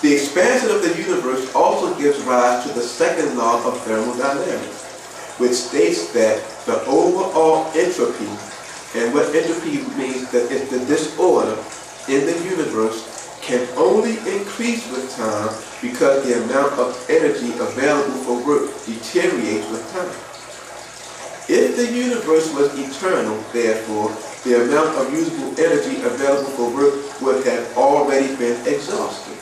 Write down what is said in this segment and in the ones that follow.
The expansion of the universe also gives rise to the second law of thermodynamics, which states that the overall entropy, and what entropy means, that it's the disorder in the universe, can only increase with time because the amount of energy available for work deteriorates with time. If the universe was eternal, therefore, the amount of usable energy available for work would have already been exhausted.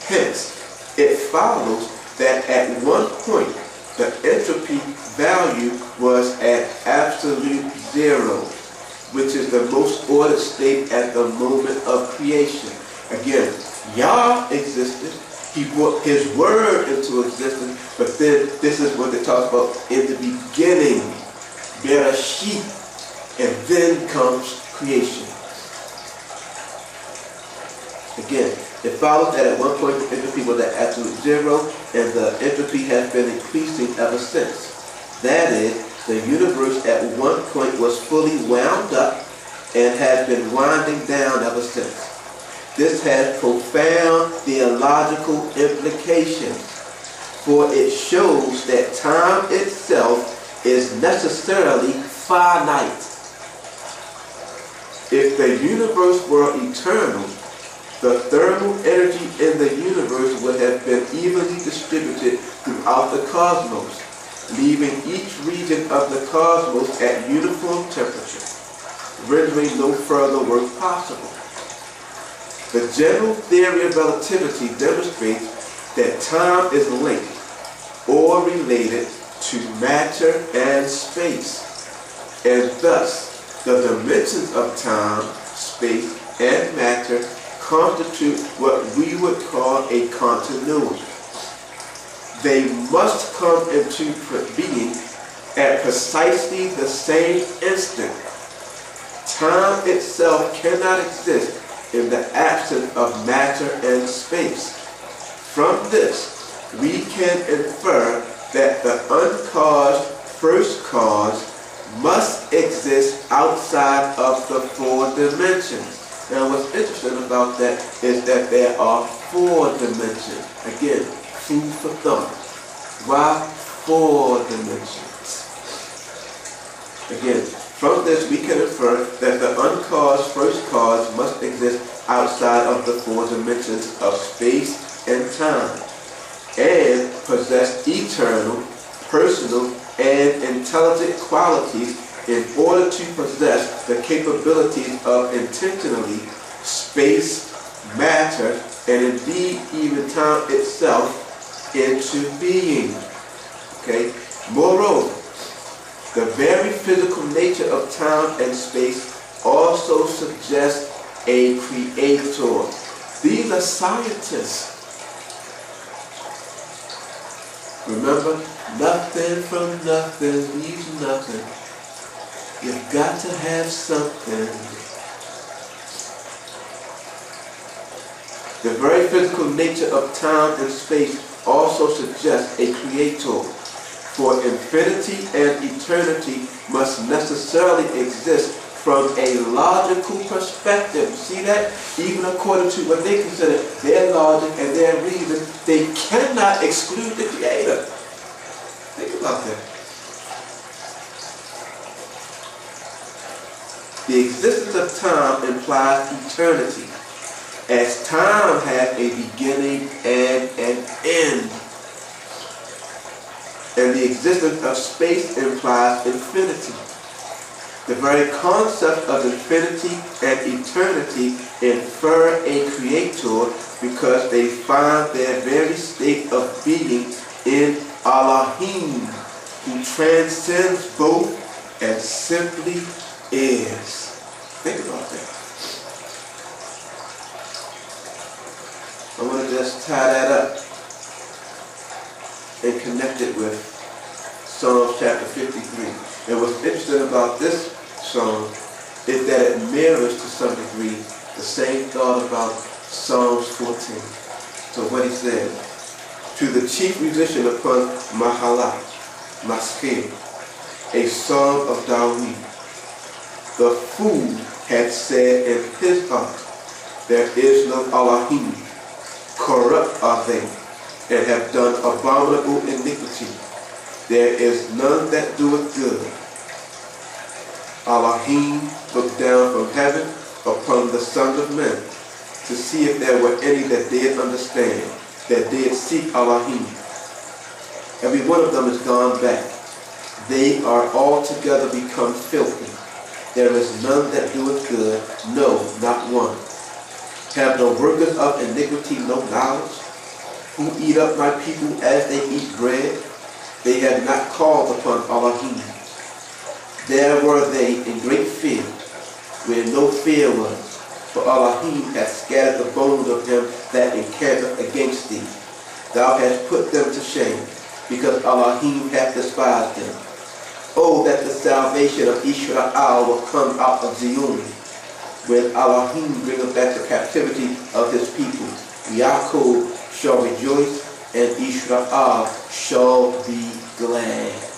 Hence, it follows that at one point, the entropy value was at absolute zero, which is the most ordered state at the moment of creation. Again, Yah existed, he brought his word into existence, but then this is what it talks about in the beginning, Bereshit, and then comes creation. Again, it follows that at one point the entropy was at absolute zero, and the entropy has been increasing ever since. That is, the universe at one point was fully wound up and has been winding down ever since. This has profound theological implications, for it shows that time itself is necessarily finite. If the universe were eternal, the thermal energy in the universe would have been evenly distributed throughout the cosmos, leaving each region of the cosmos at uniform temperature, rendering no further work possible. The general theory of relativity demonstrates that time is linked or related to matter and space, and thus the dimensions of time, space, and matter constitute what we would call a continuum. They must come into being at precisely the same instant. Time itself cannot exist in the absence of matter and space. From this, we can infer that the uncaused first cause must exist outside of the four dimensions. Now what's interesting about that is that there are four dimensions. Again, food for thought. Why four dimensions? Again, from this we can infer that the uncaused first cause must exist outside of the four dimensions of space and time, and possess eternal, personal, and intelligent qualities in order to possess the capabilities of intentionally space, matter, and indeed even time itself into being. Okay? Moreover, the very physical nature of time and space also suggests a creator. These are scientists. Remember, nothing from nothing leaves nothing. You've got to have something. The very physical nature of time and space also suggests a creator. For infinity and eternity must necessarily exist from a logical perspective. See that? Even according to what they consider their logic and their reason, they cannot exclude the Creator. Think about that. The existence of time implies eternity, as time has a beginning and an end. And the existence of space implies infinity. The very concept of infinity and eternity infer a creator because they find their very state of being in Elohim, who transcends both and simply is. Think about that. I want to just tie that up and connect it with Psalms chapter 53. And what's interesting about this song is that it mirrors to some degree the same thought about Psalms 14. So what he said, to the chief musician upon Mahalah, Maskil, a song of David. The fool had said in his heart, there is no Elohim. corrupt are they, and have done abominable iniquity. There is none that doeth good. Elohim looked down from heaven upon the sons of men to see if there were any that did understand, that did seek Elohim. Every one of them is gone back. They are altogether become filthy. There is none that doeth good, no, not one. Have the workers of iniquity no knowledge, who eat up my people as they eat bread? They have not called upon Elohim. There were they in great fear, where no fear was, for Elohim hath scattered the bones of them that encampeth against thee. Thou hast put them to shame, because Elohim hath despised them. Oh, that the salvation of Israel will come out of Zion, when Elohim bringeth back the captivity of his people. Yaakov shall rejoice, and Israel shall be glad.